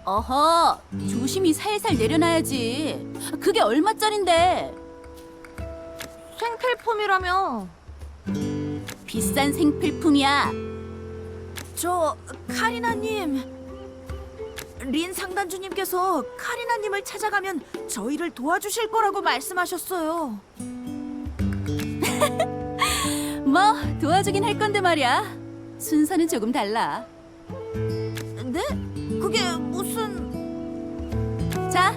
어허, 조심히 살살 내려놔야지. 그게 얼마짜린데? 생필품이라며. 비싼 생필품이야. 저 카리나님, 린 상단주님께서 카리나님을 찾아가면 저희를 도와주실 거라고 말씀하셨어요. 뭐 도와주긴 할 건데 말이야. 순서는 조금 달라. 네? 그게 무슨... 자,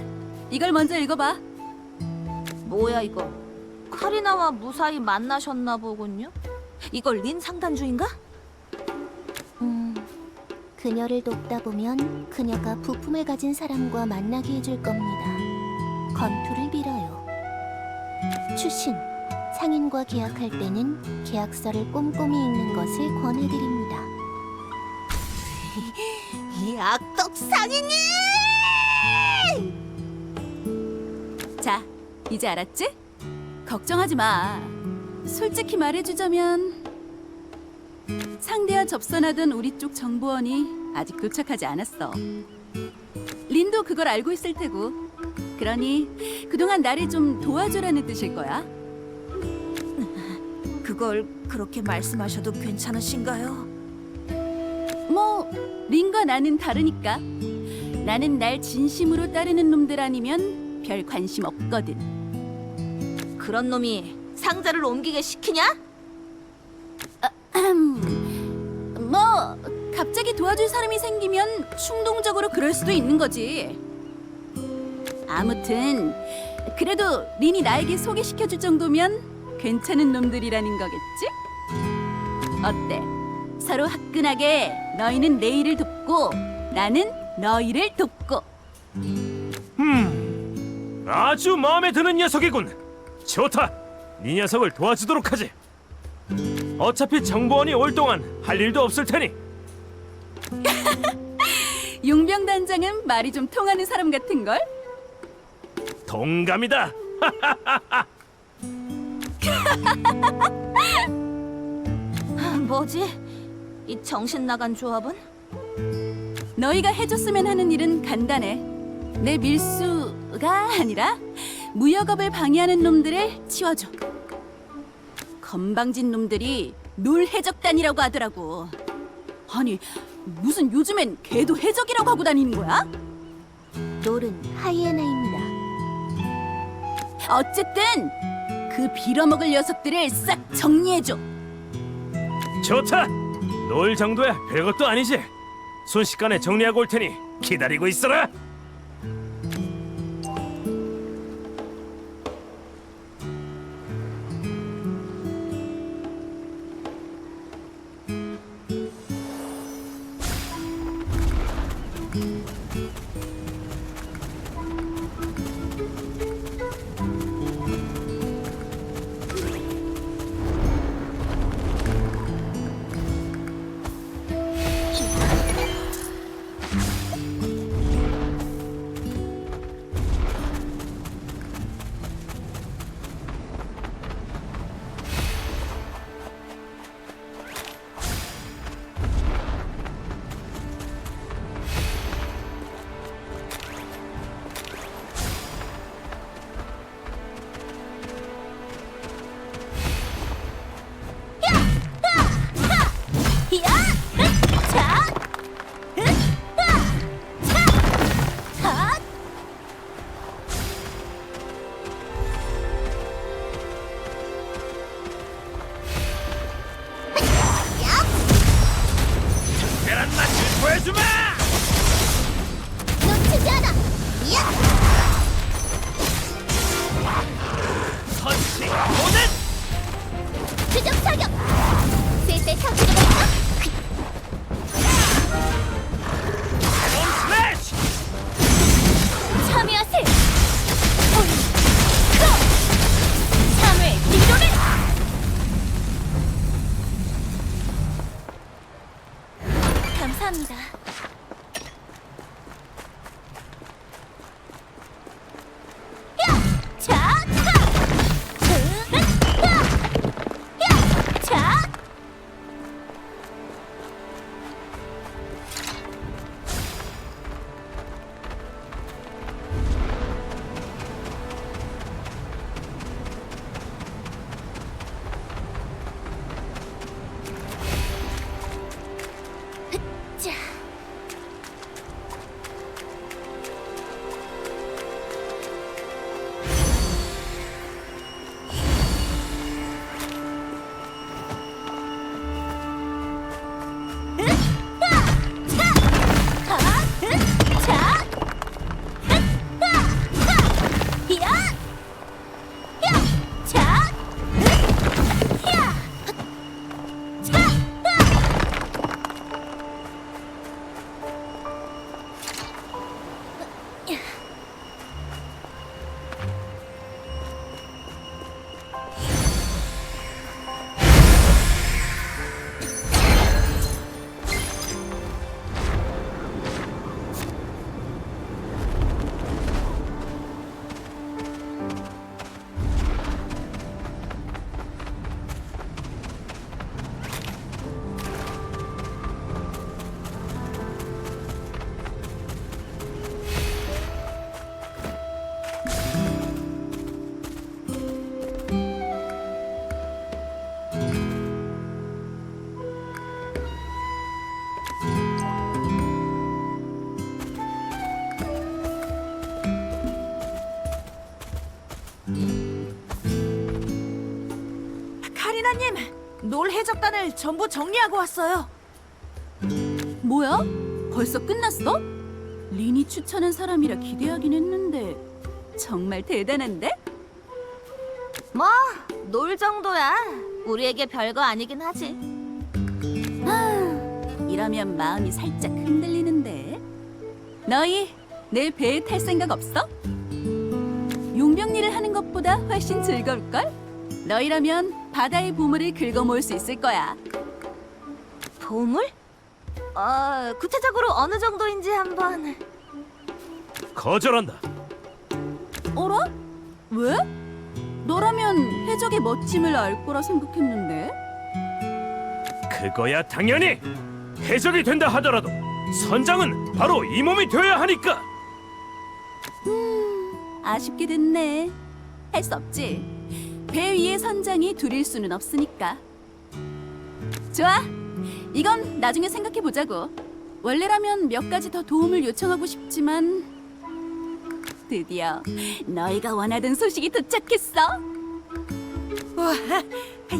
이걸 먼저 읽어봐. 뭐야 이거? 카리나와 무사히 만나셨나 보군요. 이걸 린 상단주인가? 그녀를 돕다 보면 그녀가 부품을 가진 사람과 만나게 해줄 겁니다. 건투를 빌어요. 추신, 상인과 계약할 때는 계약서를 꼼꼼히 읽는 것을 권해드립니다. 이 악덕 상인이! 자, 이제 알았지? 걱정하지 마. 솔직히 말해주자면 상대와 접선하던 우리 쪽 정보원이 아직 도착하지 않았어. 린도 그걸 알고 있을 테고. 그러니 그동안 나를 좀 도와줘라는 뜻일 거야. 그걸 그렇게 말씀하셔도 괜찮으신가요? 뭐 린과 나는 다르니까. 나는 날 진심으로 따르는 놈들 아니면 별 관심 없거든. 그런 놈이 상자를 옮기게 시키냐? 뭐 갑자기 도와줄 사람이 생기면 충동적으로 그럴 수도 있는 거지. 아무튼 그래도 린이 나에게 소개시켜줄 정도면 괜찮은 놈들이라는 거겠지? 어때? 서로 화끈하게 너희는 내 일을 돕고 나는 너희를 돕고. 아주 마음에 드는 녀석이군. 좋다. 네 녀석을 도와주도록 하지. 어차피 정보원이 올 동안 할 일도 없을 테니. 용병단장은 말이 좀 통하는 사람 같은걸? 동감이다. 뭐지? 이 정신 나간 조합은? 너희가 해줬으면 하는 일은 간단해. 내 밀수가 아니라 무역업을 방해하는 놈들을 치워줘. 건방진 놈들이 놀 해적단이라고 하더라고. 아니, 무슨 요즘엔 걔도 해적이라고 하고 다니는 거야? 롤은 하이에나입니다. 어쨌든 그 빌어먹을 녀석들을 싹 정리해줘. 좋다. 놀 정도야 별것도 아니지. 순식간에 정리하고 올 테니 기다리고 있어라. 특별한 맛을 보여주마. 놓치지 않아! 선식 오는 추적 사격! 쓸쓸 터지는 건가? 스매시. 참여하세! 참회 기도를! 감사합니다. 자! 자! 카리나님, 놀 해적단을 전부 정리하고 왔어요. 뭐야? 벌써 끝났어? 린이 추천한 사람이라 기대하긴 했는데 정말 대단한데? 뭐, 놀 정도야. 우리에게 별거 아니긴 하지. 이러면 마음이 살짝 흔들리는데. 너희 내 배에 탈 생각 없어? 용병일을 하는 것보다 훨씬 즐거울걸? 너희라면 바다의 보물을 긁어모을 수 있을 거야. 보물? 구체적으로 어느 정도인지 한번. 거절한다. 어라? 왜? 너라면 해적의 멋짐을 알 거라 생각했는데. 그거야 당연히. 해적이 된다 하더라도 선장은 바로 이 몸이 되어야 하니까. 아쉽게 됐네. 할 수 없지. 배 위의 선장이 둘일 수는 없으니까. 좋아. 이건 나중에 생각해 보자고. 원래라면 몇 가지 더 도움을 요청하고 싶지만 드디어 너희가 원하던 소식이 도착했어. 와,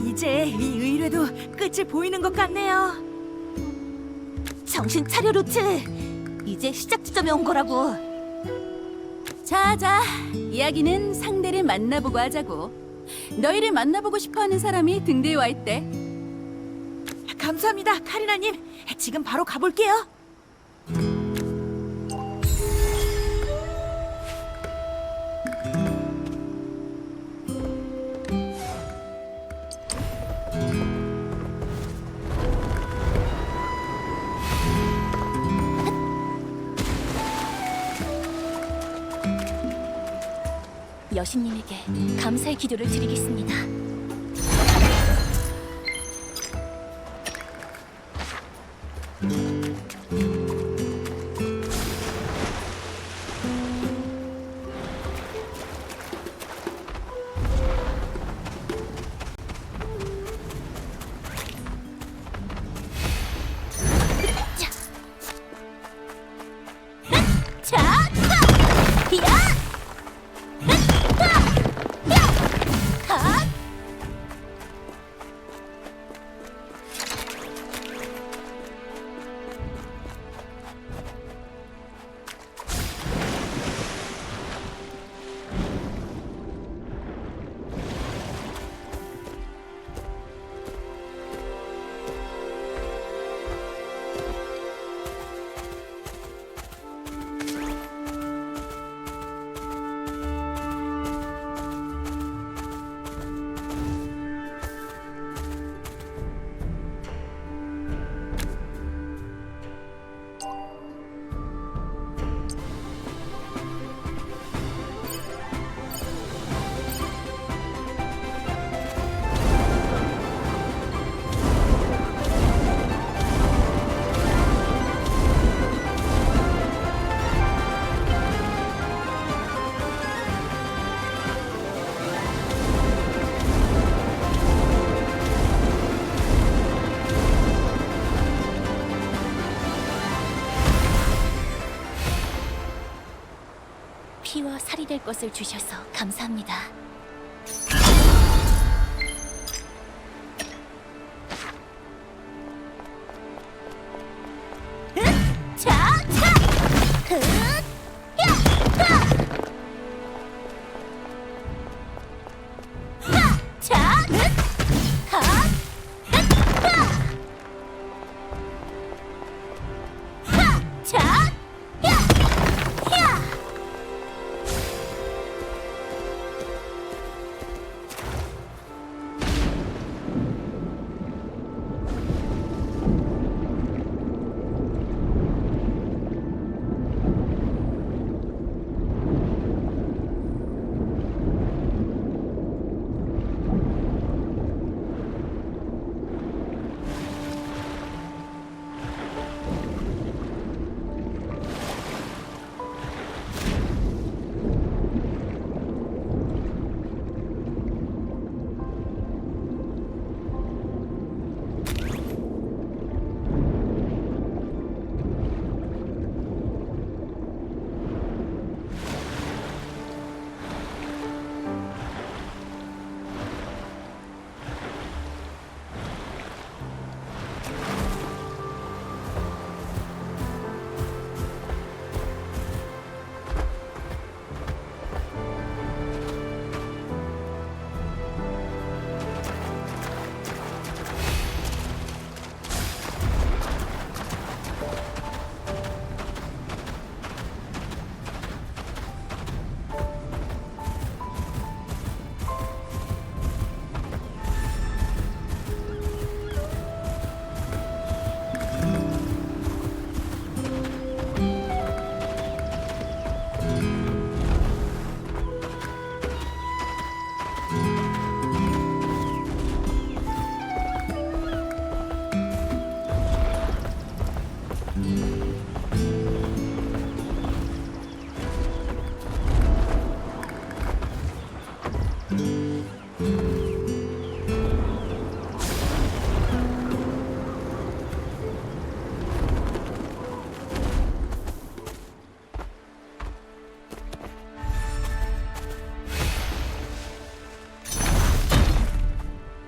이제 이 의뢰도 끝이 보이는 것 같네요. 정신 차려, 루트. 이제 시작 지점에 온 거라고. 자자, 이야기는 상대를 만나보고 하자고. 너희를 만나보고 싶어하는 사람이 등대에 와 있대. 감사합니다, 카리나님. 지금 바로 가볼게요. 여신님에게 감사의 기도를 드리겠습니다. 피와 살이 될 것을 주셔서 감사합니다.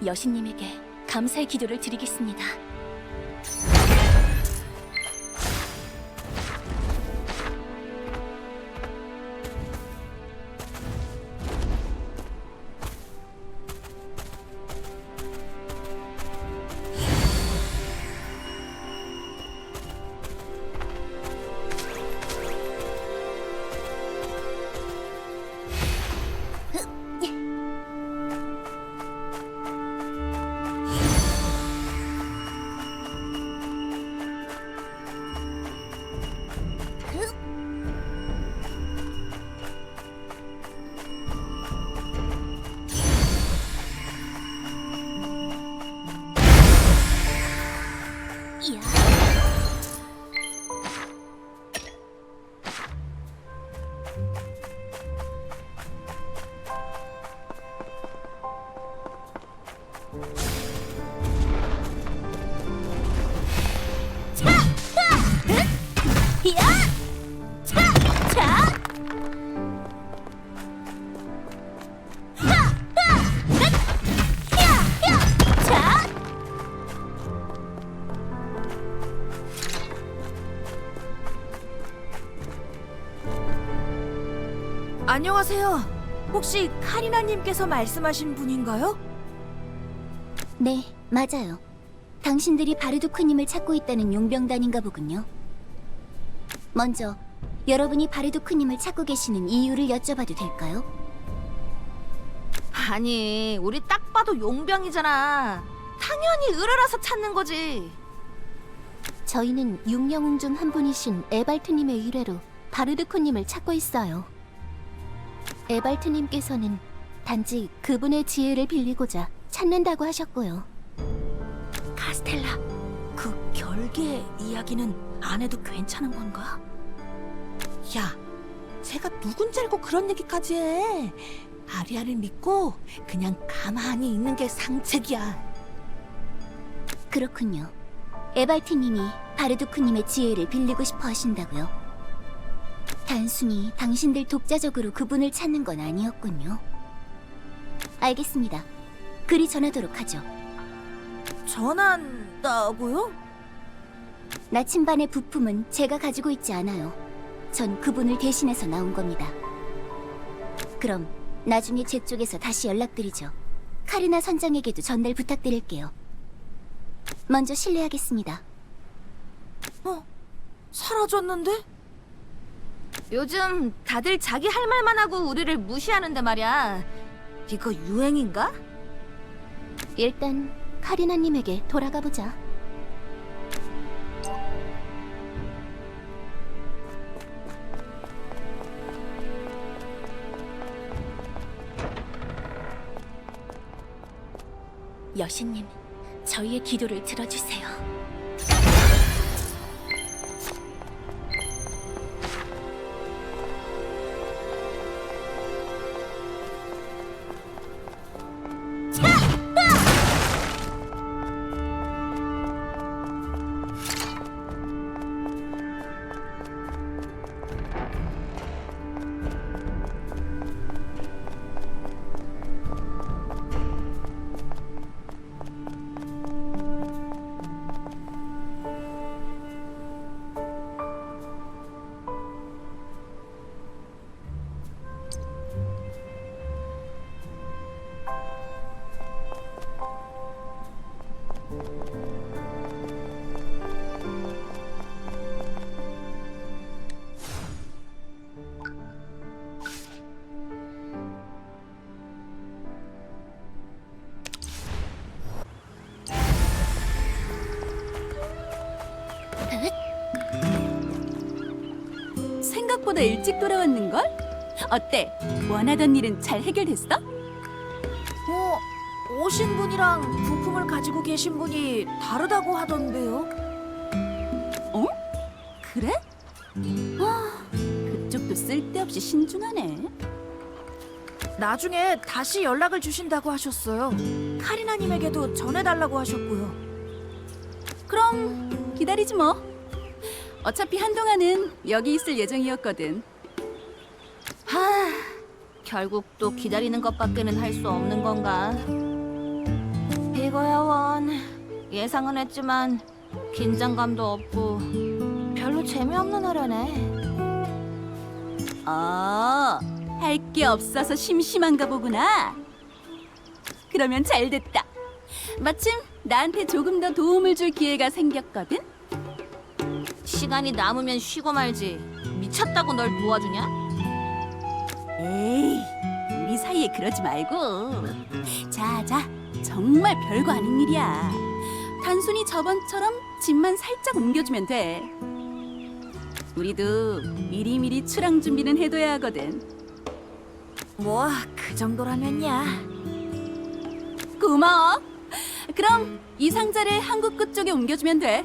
여신님에게 감사의 기도를 드리겠습니다. 이야. 안녕하세요. 혹시 카리나님께서 말씀하신 분인가요? 네, 맞아요. 당신들이 바르두크님을 찾고 있다는 용병단인가 보군요. 먼저 여러분이 바르두크님을 찾고 계시는 이유를 여쭤봐도 될까요? 아니, 우리 딱 봐도 용병이잖아. 당연히 으르라서 찾는 거지. 저희는 육영웅 중 한 분이신 에발트님의 의뢰로 바르두크님을 찾고 있어요. 에발트님께서는 단지 그분의 지혜를 빌리고자 찾는다고 하셨고요. 카스텔라, 그 결계의 이야기는 안 해도 괜찮은 건가? 야, 제가 누군지 알고 그런 얘기까지 해. 아리아를 믿고 그냥 가만히 있는 게 상책이야. 그렇군요. 에발트님이 바르두크님의 지혜를 빌리고 싶어 하신다고요? 단순히 당신들 독자적으로 그분을 찾는 건 아니었군요. 알겠습니다. 그리 전하도록 하죠. 전한다고요? 나침반의 부품은 제가 가지고 있지 않아요. 전 그분을 대신해서 나온 겁니다. 그럼 나중에 제 쪽에서 다시 연락드리죠. 카리나 선장에게도 전달 부탁드릴게요. 먼저 실례하겠습니다. 사라졌는데? 요즘 다들 자기 할 말만 하고 우리를 무시하는데 말이야. 이거 유행인가? 일단 카리나님에게 돌아가 보자. 여신님, 저희의 기도를 들어주세요. 생각보다 일찍 돌아왔는걸? 어때? 원하던 일은 잘 해결됐어? 오신 분이랑 부품을 가지고 계신 분이 다르다고 하던데요. 그래? 그쪽도 쓸데없이 신중하네. 나중에 다시 연락을 주신다고 하셨어요. 카리나님에게도 전해달라고 하셨고요. 그럼 기다리지 뭐. 어차피 한동안은 여기 있을 예정이었거든. 결국 또 기다리는 것밖에는 할 수 없는 건가? 이거야 원. 예상은 했지만 긴장감도 없고 별로 재미없는 하려네. 할 게 없어서 심심한가 보구나. 그러면 잘 됐다. 마침 나한테 조금 더 도움을 줄 기회가 생겼거든. 시간이 남으면 쉬고 말지. 미쳤다고 널 도와주냐? 에이, 우리 사이에 그러지 말고. 자, 정말 별거 아닌 일이야. 단순히 저번처럼 짐만 살짝 옮겨주면 돼. 우리도 미리미리 출항 준비는 해둬야 하거든. 뭐 그 정도라면야. 고마워. 그럼 이 상자를 한국 끝쪽에 옮겨주면 돼.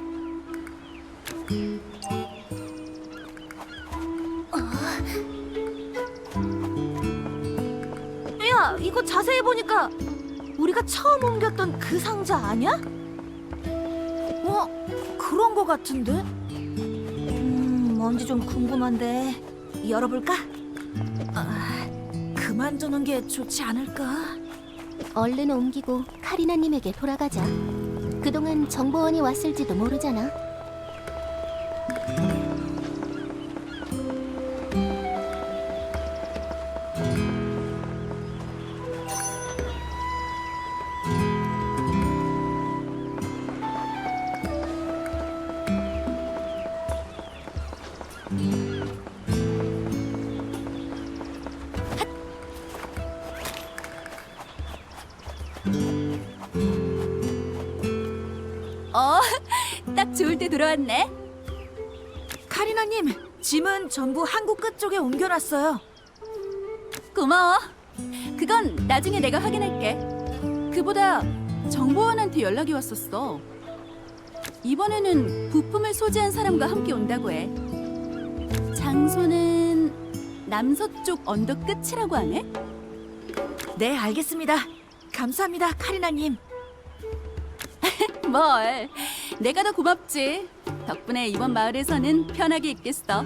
야, 이거 자세히 보니까 우리가 처음 옮겼던 그 상자 아니야? 그런 거 같은데? 뭔지 좀 궁금한데 열어볼까? 그만두는 게 좋지 않을까? 얼른 옮기고 카리나님에게 돌아가자. 그동안 정보원이 왔을지도 모르잖아. 딱 좋을 때 들어왔네. 카리나님, 짐은 전부 한국 끝쪽에 옮겨놨어요. 고마워. 그건 나중에 내가 확인할게. 그보다 정보원한테 연락이 왔었어. 이번에는 부품을 소지한 사람과 함께 온다고 해. 장소는 남서쪽 언덕 끝이라고 하네. 네, 알겠습니다. 감사합니다, 카리나님. 뭘? 내가 더 고맙지. 덕분에 이번 마을에서는 편하게 있겠어.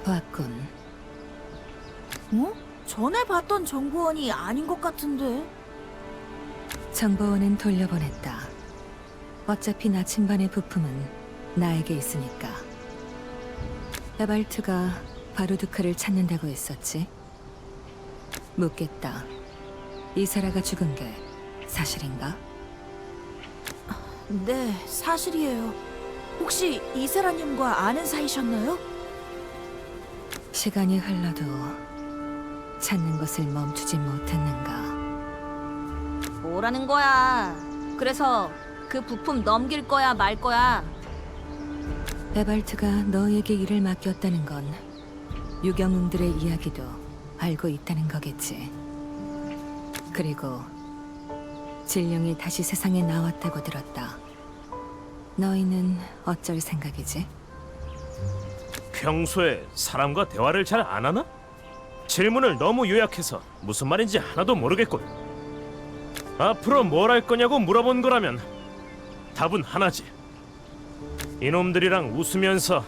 왔군. 전에 봤던 정보원이 아닌 것 같은데. 정보원은 돌려보냈다. 어차피 나침반의 부품은 나에게 있으니까. 에발트가 바루두크를 찾는다고 했었지. 묻겠다. 이사라가 죽은 게 사실인가? 네, 사실이에요. 혹시 이세라님과 아는 사이셨나요? 시간이 흘러도 찾는 것을 멈추지 못했는가. 뭐라는 거야? 그래서 그 부품 넘길 거야 말 거야? 에발트가 너에게 일을 맡겼다는 건 유경응들의 이야기도 알고 있다는 거겠지. 그리고 진령이 다시 세상에 나왔다고 들었다. 너희는 어쩔 생각이지? 평소에 사람과 대화를 잘 안 하나? 질문을 너무 요약해서 무슨 말인지 하나도 모르겠군. 앞으로 뭘 할 거냐고 물어본 거라면 답은 하나지. 이놈들이랑 웃으면서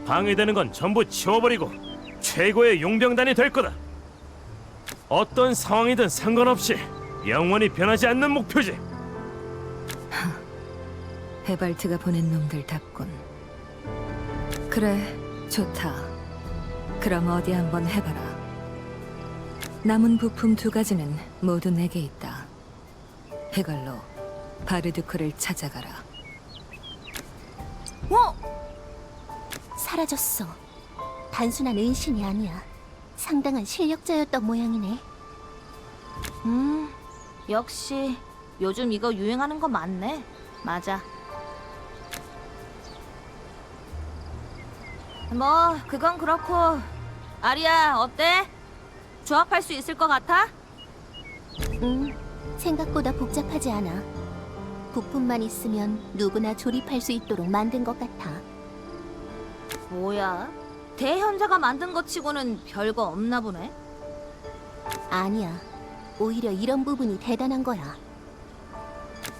방해되는 건 전부 치워버리고 최고의 용병단이 될 거다. 어떤 상황이든 상관없이 영원히 변하지 않는 목표지. 헤발트가 보낸 놈들답군. 그래, 좋다. 그럼 어디 한번 해봐라. 남은 부품 2가지는 모두 내게 있다. 이걸로 바르두크를 찾아가라. 사라졌어. 단순한 은신이 아니야. 상당한 실력자였던 모양이네. 역시 요즘 이거 유행하는 거 맞네. 맞아. 뭐 그건 그렇고 아리야 어때? 조합할 수 있을 것 같아? 생각보다 복잡하지 않아. 부품만 있으면 누구나 조립할 수 있도록 만든 것 같아. 뭐야? 대현자가 만든 것 치고는 별거 없나 보네. 아니야. 오히려 이런 부분이 대단한 거야.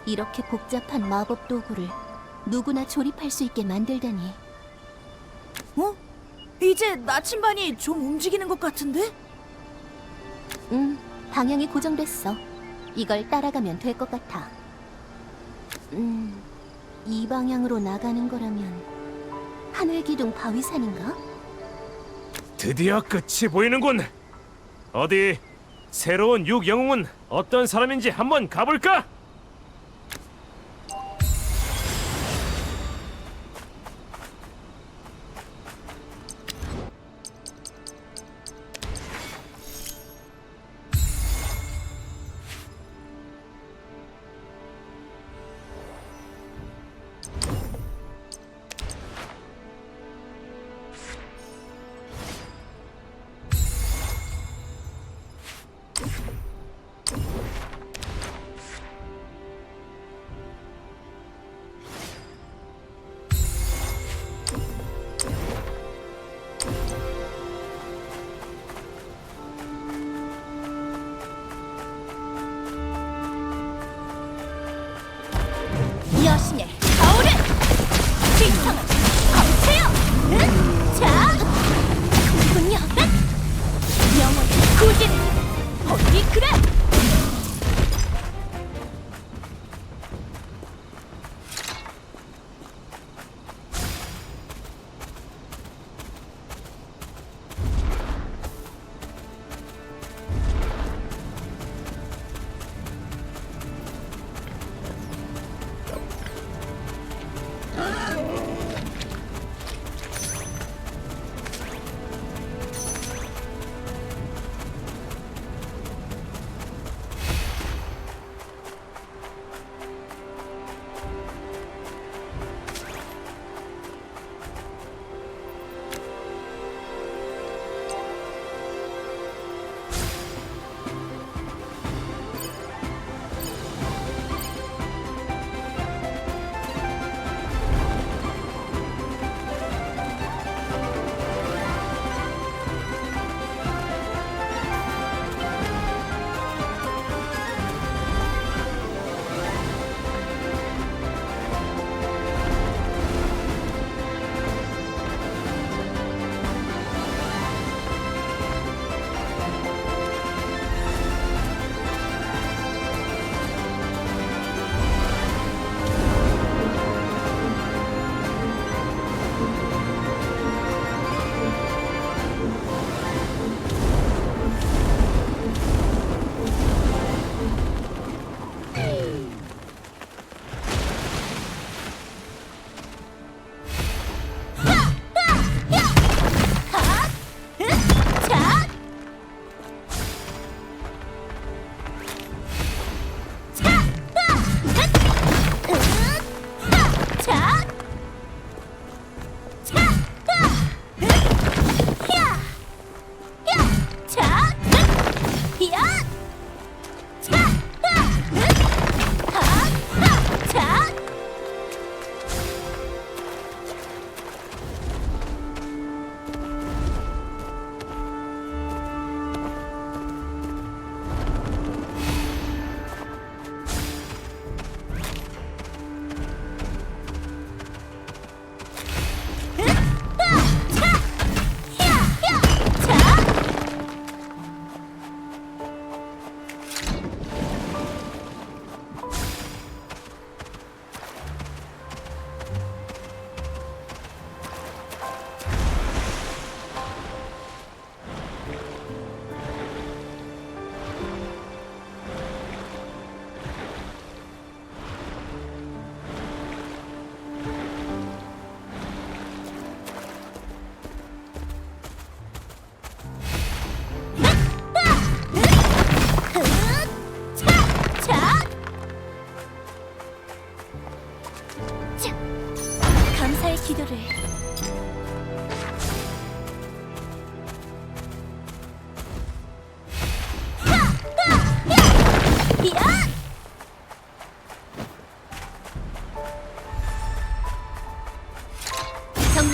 이렇게 복잡한 마법 도구를 누구나 조립할 수 있게 만들다니. 어? 이제 나침반이 좀 움직이는 것 같은데? 방향이 고정됐어. 이걸 따라가면 될 것 같아. 이 방향으로 나가는 거라면 하늘기둥 바위산인가? 드디어 끝이 보이는군. 어디 새로운 육영웅은 어떤 사람인지 한번 가볼까?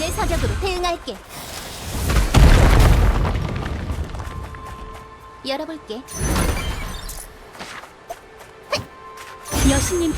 불의 사격으로 대응할게. 열어볼게. 여신님,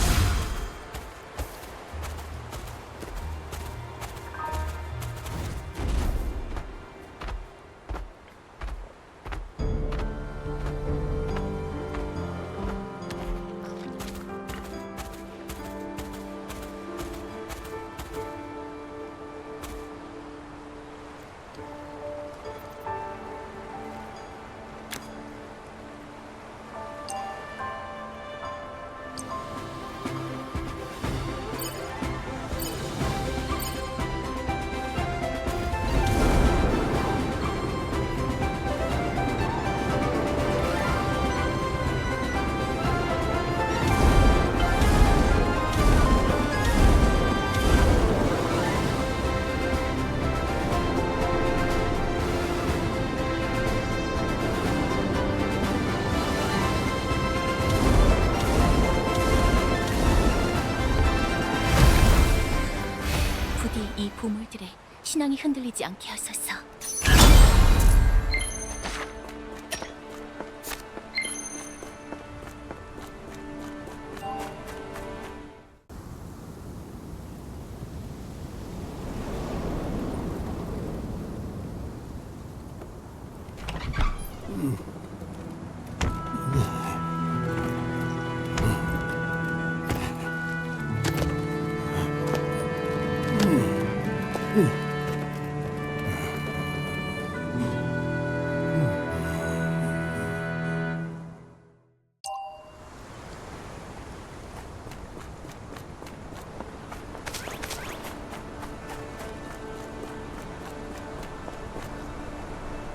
부디 이 보물들에 신앙이 흔들리지 않게 하소서.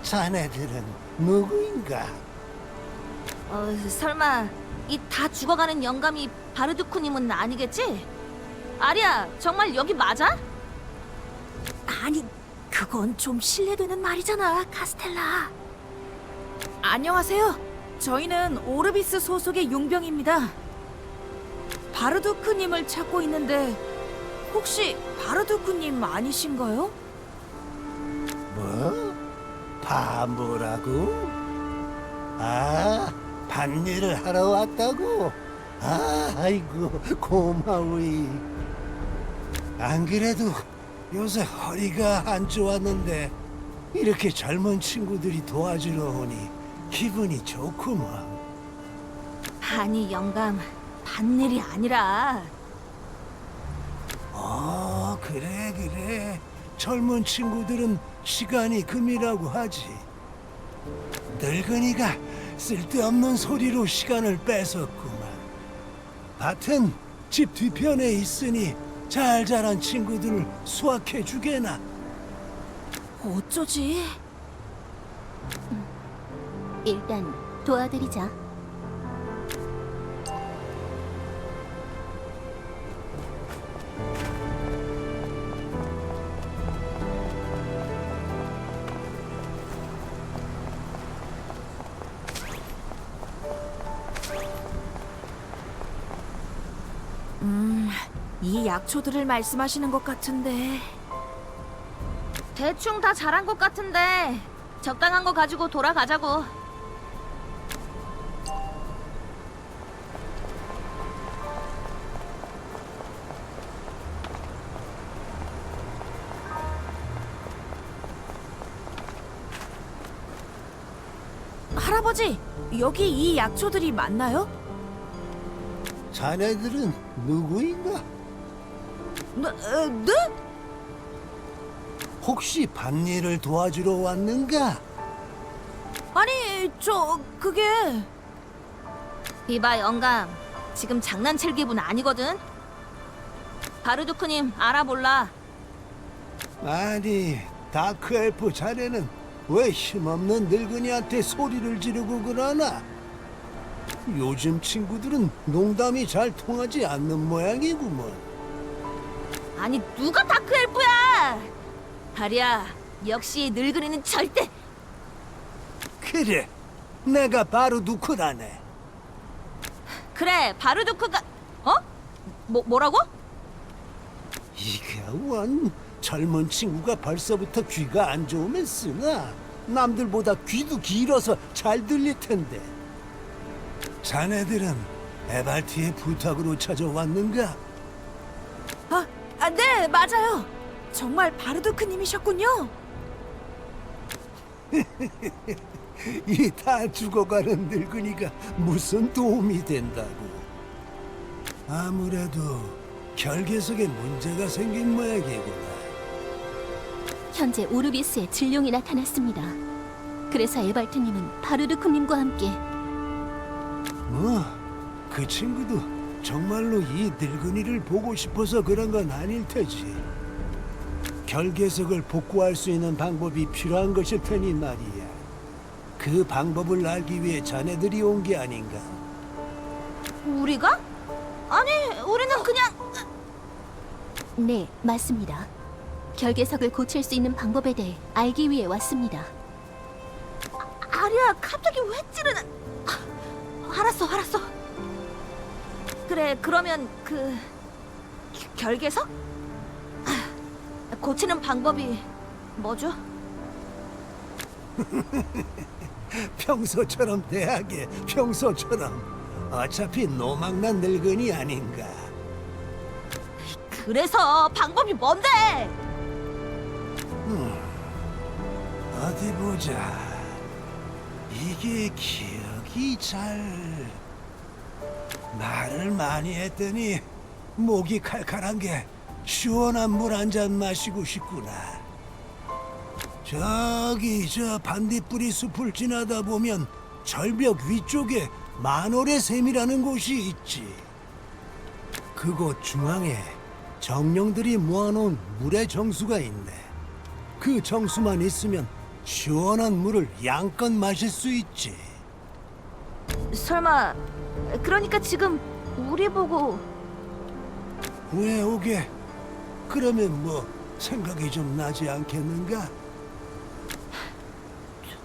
자네들은 누구인가? 설마 이 다 죽어가는 영감이 바르두쿠님은 아니겠지? 아리야, 정말 여기 맞아? 아니, 그건 좀 실례되는 말이잖아, 카스텔라. 안녕하세요. 저희는 오르비스 소속의 용병입니다. 바르두크님을 찾고 있는데 혹시 바르두크님 아니신가요? 뭐? 바보라고? 아, 밭일을 하러 왔다고? 아이고, 고마워이. 안 그래도 요새 허리가 안 좋았는데 이렇게 젊은 친구들이 도와주러 오니 기분이 좋구먼. 아니, 영감, 밭일이 아니라 그래. 젊은 친구들은 시간이 금이라고 하지. 늙은이가 쓸데없는 소리로 시간을 뺏었구만. 밭은 집 뒤편에 있으니 잘 자란 친구들을 수확해 주게나. 어쩌지? 일단 도와드리자. 이 약초들을 말씀하시는 것 같은데. 대충 다 잘한 것 같은데 적당한 거 가지고 돌아가자고. 할아버지, 여기 이 약초들이 맞나요? 자네들은 누구인가? 네? 혹시 밭일을 도와주러 왔는가? 아니, 그게... 이봐, 영감, 지금 장난칠 기분 아니거든. 바르두크님 알아볼라. 아니, 다크엘프 자네는 왜 힘없는 늙은이한테 소리를 지르고 그러나? 요즘 친구들은 농담이 잘 통하지 않는 모양이구먼. 아니, 누가 다크엘프야? 아리야, 역시 늙은이는 절대... 그래, 내가 바로 누쿠라네. 그래, 바르두크가... 어? 뭐라고? 이게 원 젊은 친구가 벌써부터 귀가 안 좋으면 쓰나? 남들보다 귀도 길어서 잘 들릴 텐데. 자네들은 에발티의 부탁으로 찾아왔는가? 네, 맞아요. 정말 바르두크님이셨군요. 이 다 죽어가는 늙은이가 무슨 도움이 된다고? 아무래도 결계석에 문제가 생긴 모양이구나. 현재 오르비스에 질룡이 나타났습니다. 그래서 에발트님은 바르르크님과 함께 그 친구도 정말로 이 늙은이를 보고 싶어서 그런 건 아닐 테지. 결계석을 복구할 수 있는 방법이 필요한 것일 테니 말이야. 그 방법을 알기 위해 자네들이 온 게 아닌가? 우리가? 아니, 우리는 그냥 네, 맞습니다. 결계석을 고칠 수 있는 방법에 대해 알기 위해 왔습니다. 아리야, 갑자기 왜 찌르는? 알았어. 그래, 그러면 결계석? 고치는 방법이 뭐죠? 평소처럼 대하게, 평소처럼. 어차피 노망난 늙은이 아닌가. 그래서 방법이 뭔데? 어디 보자. 이게 기억이 잘... 말을 많이 했더니 목이 칼칼한 게 시원한 물 한 잔 마시고 싶구나. 저기 저 반딧불이 숲을 지나다 보면 절벽 위쪽에 만월의 샘이라는 곳이 있지. 그곳 중앙에 정령들이 모아놓은 물의 정수가 있네. 그 정수만 있으면 시원한 물을 양껏 마실 수 있지. 설마 그러니까 지금 우리 보고 왜 오게? 그러면 뭐 생각이 좀 나지 않겠는가?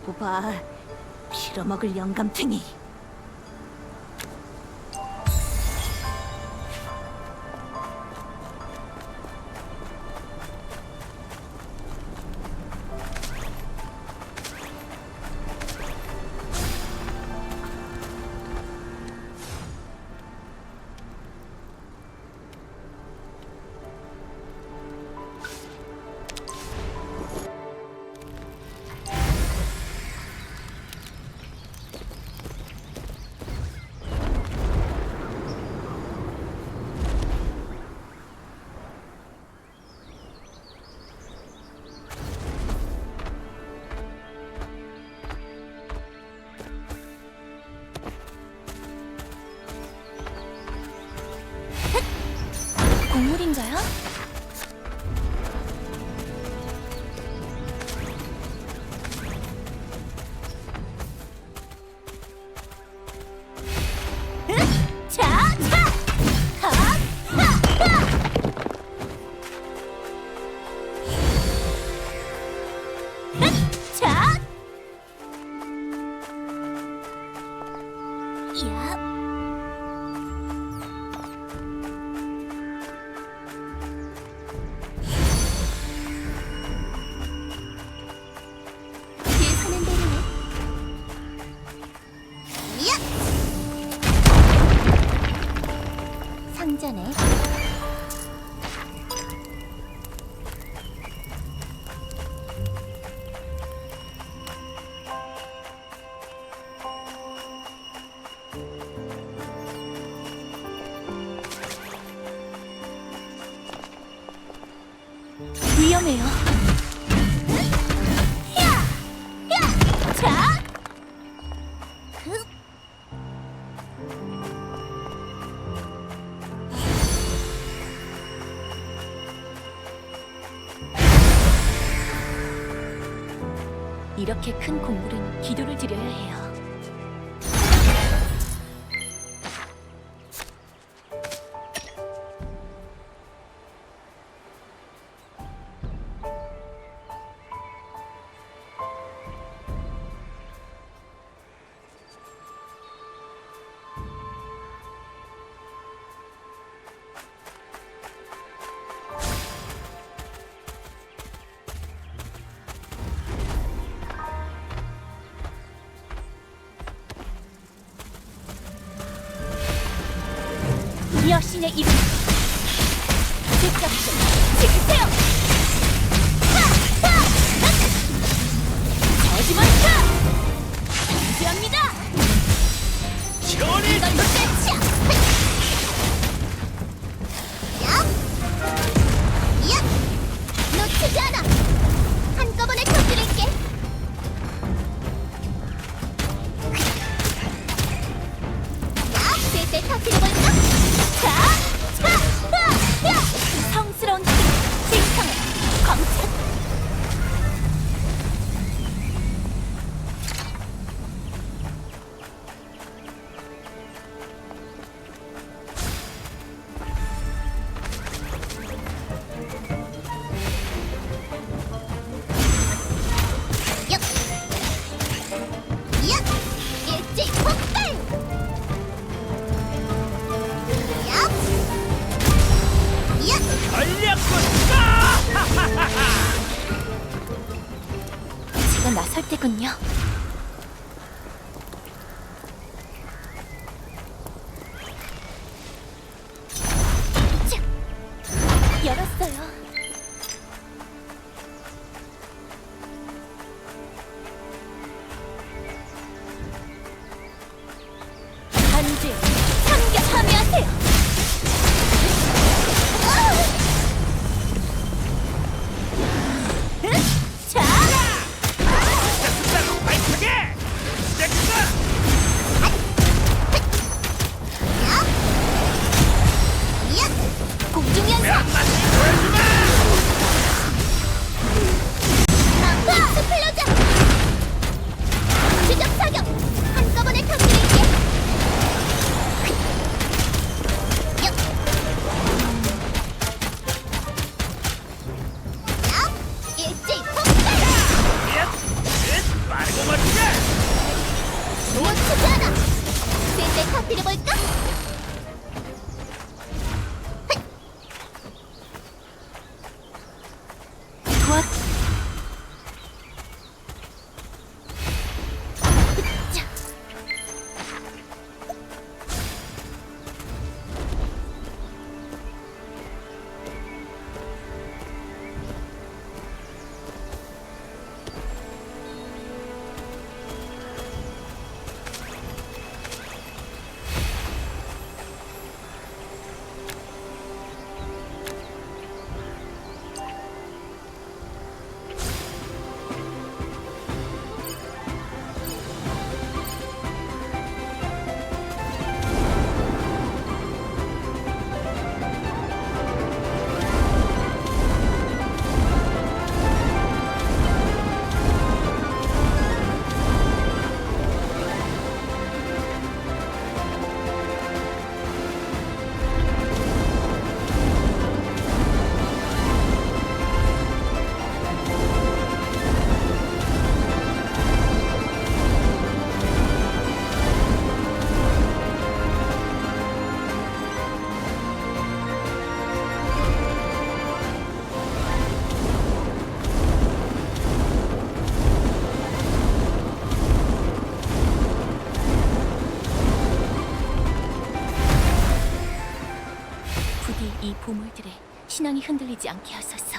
오빠 빌어먹을 영감탱이. 곡물인가요? 예상한 대로네. 상자네. 위험해요. 이렇게 큰 공물은 기도를 드려야 해요. 여신의 이름 즉각적 지키세요. 거짓말이다. 정지합니다. 시원히 이걸로 끝이야. 놓치지 않아. 한꺼번에 터뜨릴게. 쓸때 터뜨려볼까? 성스러운 힘, 진성의 광채. 일제히 폭발! 제가 나설 때군요. 자, 열었어요. 반지 참겨 참여하세요. 자, 파이트하게 시작했다. 공중연사 스플로전 추적 사격 한꺼번에 터뜨릴게. 일제히 폭발! 빠르고 멋지게. 놓치지 않아. 쓸때 터뜨려볼까? 도와. 자. 부디 이 보물들에 신앙이 흔들리지 않게 하소서.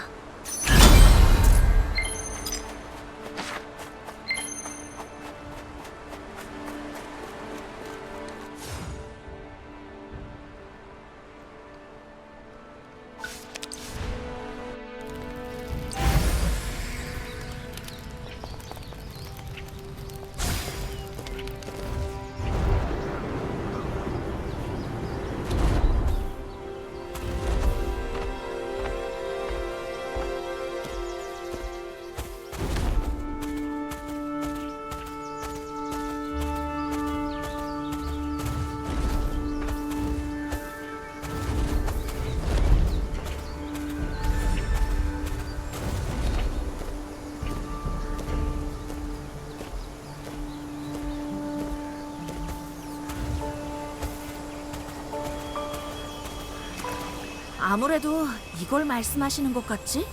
아무래도 이걸 말씀하시는 것 같지?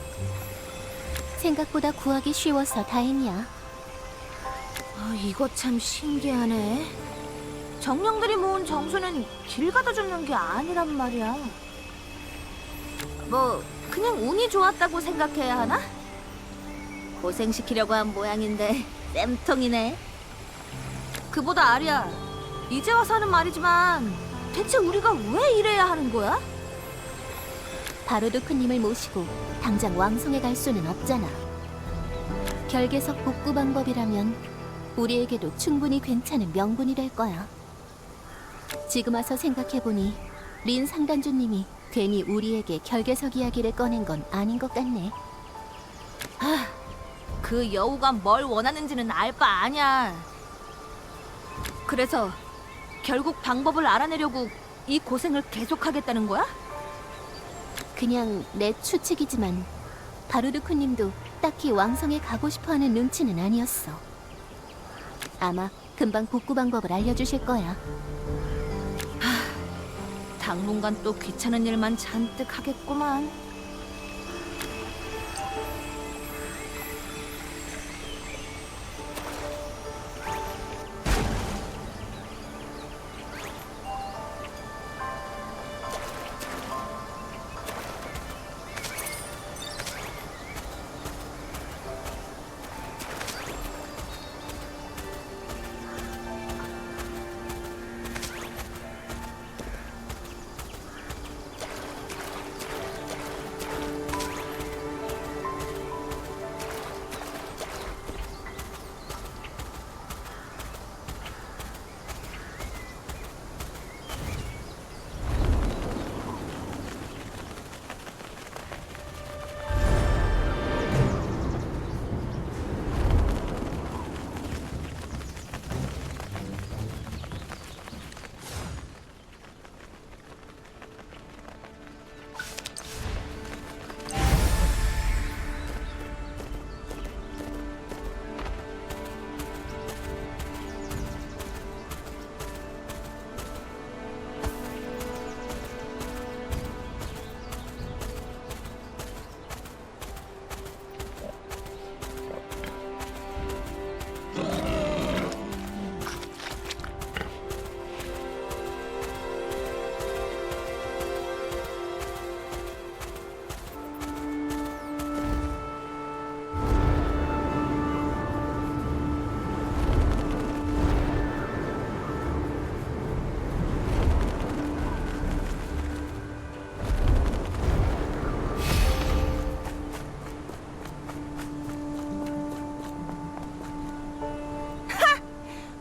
생각보다 구하기 쉬워서 다행이야. 이거 참 신기하네. 정령들이 모은 정수는 길 가다 줍는 게 아니란 말이야. 뭐 그냥 운이 좋았다고 생각해야 하나? 고생시키려고 한 모양인데 쌤통이네. 그보다 아리야, 이제 와서 하는 말이지만 대체 우리가 왜 이래야 하는 거야? 바로드크님을 모시고 당장 왕성에 갈 수는 없잖아. 결계석 복구 방법이라면 우리에게도 충분히 괜찮은 명분이 될 거야. 지금 와서 생각해보니 린 상단주님이 괜히 우리에게 결계석 이야기를 꺼낸 건 아닌 것 같네. 그 여우가 뭘 원하는지는 알 바 아냐. 그래서 결국 방법을 알아내려고 이 고생을 계속하겠다는 거야? 그냥 내 추측이지만 바로드크님도 딱히 왕성에 가고 싶어하는 눈치는 아니었어. 아마 금방 복구 방법을 알려주실 거야. 당분간 또 귀찮은 일만 잔뜩 하겠구만.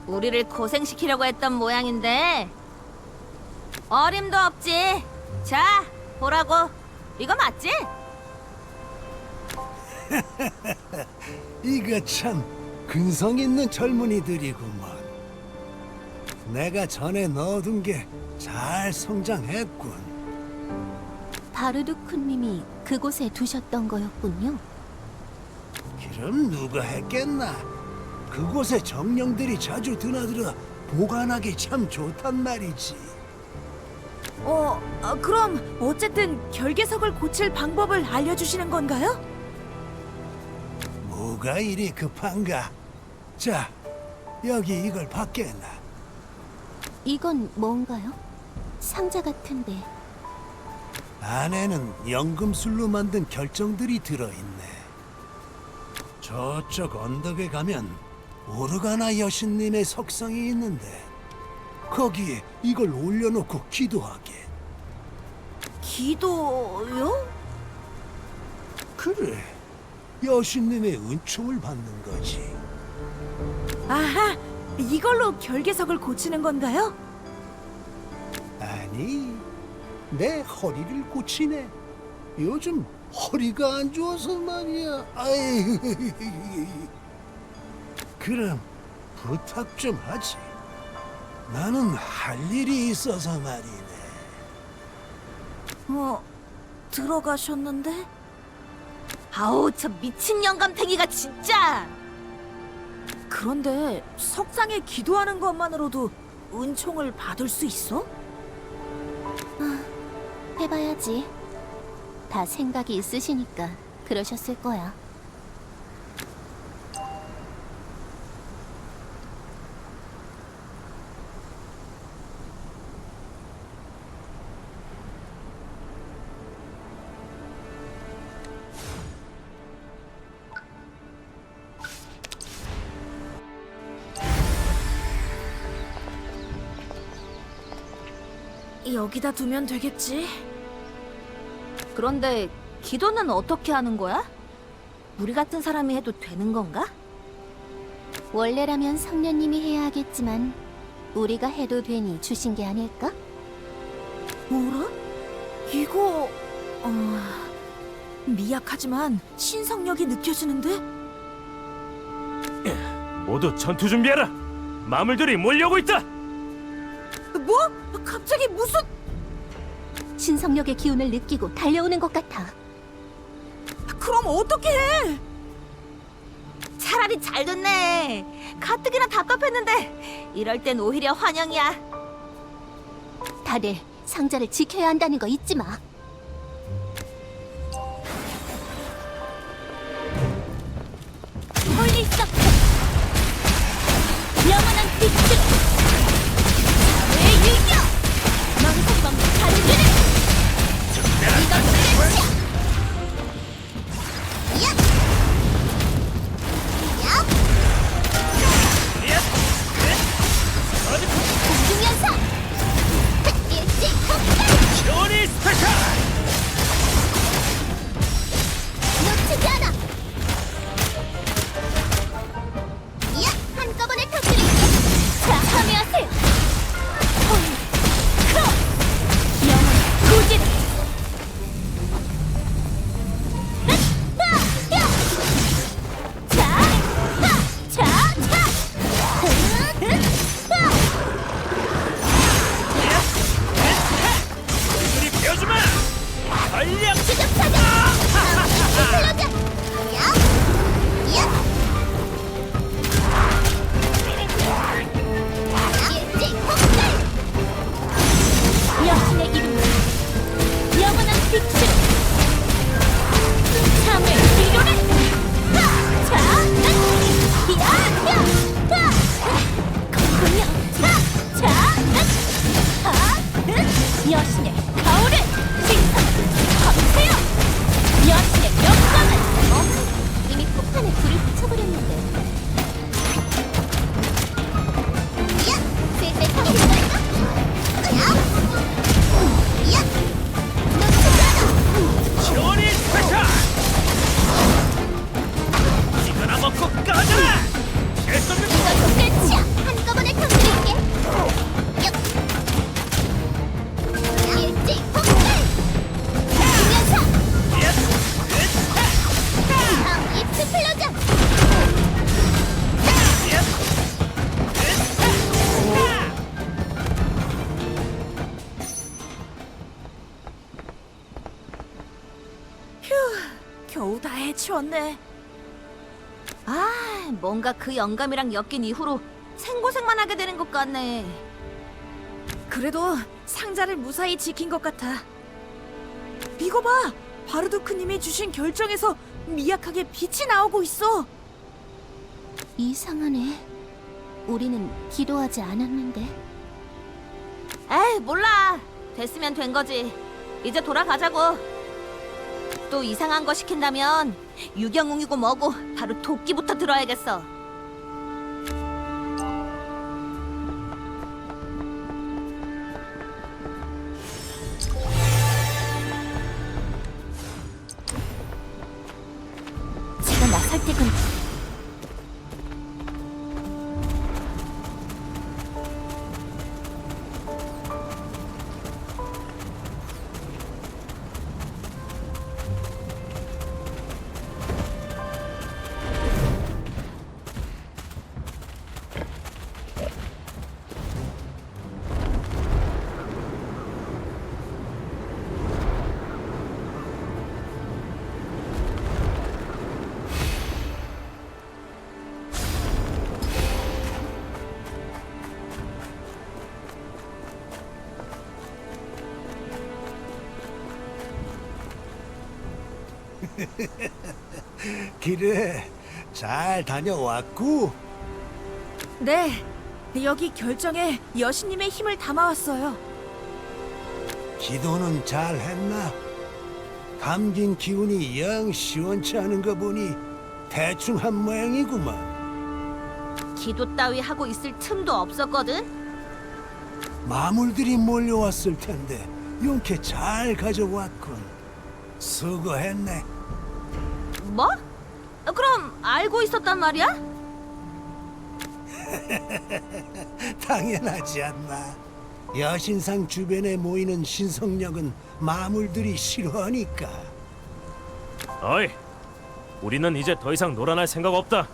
우리를 고생시키려고 했던 모양인데 어림도 없지. 자, 보라고. 이거 맞지? 이거 참 근성 있는 젊은이들이구먼. 내가 전에 넣어둔 게 잘 성장했군. 바르두크님이 그곳에 두셨던 거였군요. 그럼 누가 했겠나? 그곳에 정령들이 자주 드나들어 보관하기 참 좋단 말이지. 그럼 어쨌든 결계석을 고칠 방법을 알려주시는 건가요? 뭐가 이리 급한가? 자, 여기 이걸 밖에 놔. 이건 뭔가요? 상자 같은데. 안에는 연금술로 만든 결정들이 들어있네. 저쪽 언덕에 가면 오르가나 여신님의 석상이 있는데 거기에 이걸 올려놓고 기도하게. 기도요? 그래, 여신님의 은총을 받는 거지. 아하, 이걸로 결계석을 고치는 건가요? 아니, 내 허리를 고치네. 요즘 허리가 안 좋아서 말이야. 아이, 그럼 부탁 좀 하지. 나는 할 일이 있어서 말이네. 들어가셨는데? 아우, 저 미친 영감탱이가 진짜. 그런데 석상에 기도하는 것만으로도 은총을 받을 수 있어? 해봐야지. 다 생각이 있으시니까 그러셨을 거야. 여기다 두면 되겠지? 그런데 기도는 어떻게 하는 거야? 우리 같은 사람이 해도 되는 건가? 원래라면 성녀님이 해야 하겠지만 우리가 해도 되니 주신 게 아닐까? 뭐라? 이거... 미약하지만 신성력이 느껴지는데? 모두 전투 준비하라. 마물들이 몰려오고 있다. 뭐? 갑자기 무슨... 신성력의 기운을 느끼고 달려오는 것 같아. 그럼 어떻게 해? 차라리 잘 됐네. 가뜩이나 답답했는데 이럴 땐 오히려 환영이야. 다들 상자를 지켜야 한다는 거 잊지 마. 홀리 썩 영원한 빛으로 왜 일겨 멍석멍 달리는 이건 끝이야. 공중연사 일찍 폭발 조니 스페셜. 놓치지 않아. 야, 한꺼번에 터뜨릴게. 자, 참여하세요. 크로 영혼 고지를. 우리 배워주마. 전략. 여신의 이름으로 영원한 빛으로 참을 이루는 여신의 가오를 생성하세요. 여신의 영광을 이미 폭탄에 불을 붙여버렸는데. 슬슬 터뜨릴까? 조니 스페셜. 이거나 먹고 꺼져라. 결성은 이것도 끝이야. 한꺼번에 터뜨릴게. 일찍 폭발! 공연사! 익스플로전! 겨우 다 해치웠네. 아, 뭔가 그 영감이랑 엮인 이후로 생고생만 하게 되는 것 같네. 그래도 상자를 무사히 지킨 것 같아. 이거 봐! 바르도크님이 주신 결정에서 미약하게 빛이 나오고 있어. 이상하네. 우리는 기도하지 않았는데. 에이, 몰라. 됐으면 된 거지. 이제 돌아가자고. 또 이상한 거 시킨다면 유경웅이고 뭐고 바로 도끼부터 들어야겠어. 제가 나설 때군. 그래, 잘 다녀왔고. 네, 여기 결정에 여신님의 힘을 담아왔어요. 기도는 잘 했나? 감긴 기운이 영 시원치 않은 거 보니 대충 한 모양이구만. 기도 따위 하고 있을 틈도 없었거든. 마물들이 몰려왔을 텐데 용케 잘 가져왔군. 수고했네. 뭐? 그럼 알고 있었단 말이야? 당연하지 않나. 여신상 주변에 모이는 신성력은 마물들이 싫어하니까. 어이, 우리는 이제 더 이상 놀아날 생각 없다.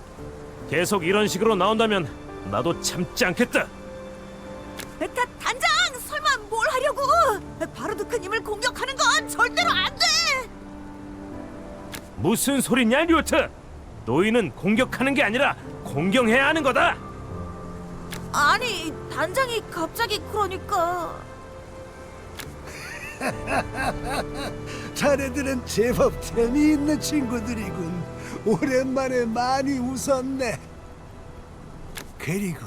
계속 이런 식으로 나온다면 나도 참지 않겠다. 단장! 설마 뭘 하려고? 바르두크님을 공격하는 건 절대로 안 돼! 무슨 소리냐, 류트? 노인은 공격하는 게 아니라 공경해야 하는 거다. 아니, 단장이 갑자기 그러니까... 자네들은 제법 재미있는 친구들이군. 오랜만에 많이 웃었네. 그리고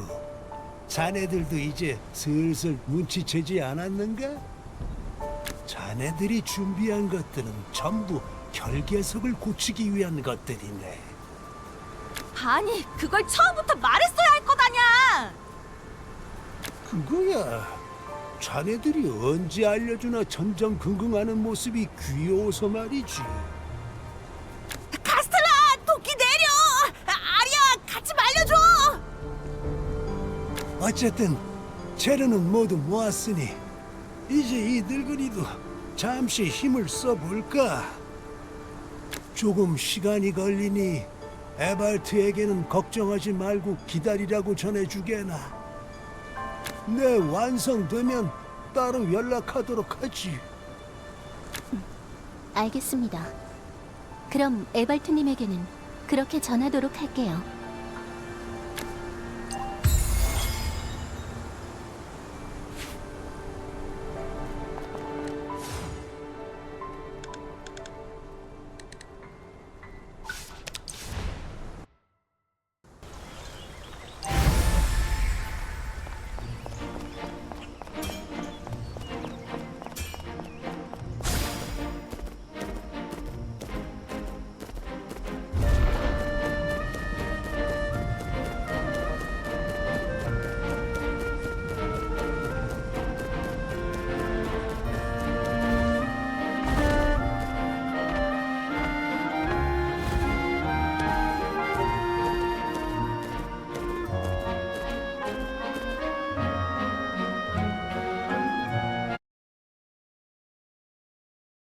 자네들도 이제 슬슬 눈치채지 않았는가? 자네들이 준비한 것들은 전부 결계석을 고치기 위한 것들이네. 아니, 그걸 처음부터 말했어야 할 것 아냐! 그거야. 자네들이 언제 알려주나 전전긍긍하는 모습이 귀여워서 말이지. 카스텔라! 도끼 내려! 아리야, 같이 말려줘! 어쨌든 재료는 모두 모았으니 이제 이 늙은이도 잠시 힘을 써볼까? 조금 시간이 걸리니 에발트에게는 걱정하지 말고 기다리라고 전해주게나. 내 완성되면 따로 연락하도록 하지. 알겠습니다. 그럼 에발트님에게는 그렇게 전하도록 할게요.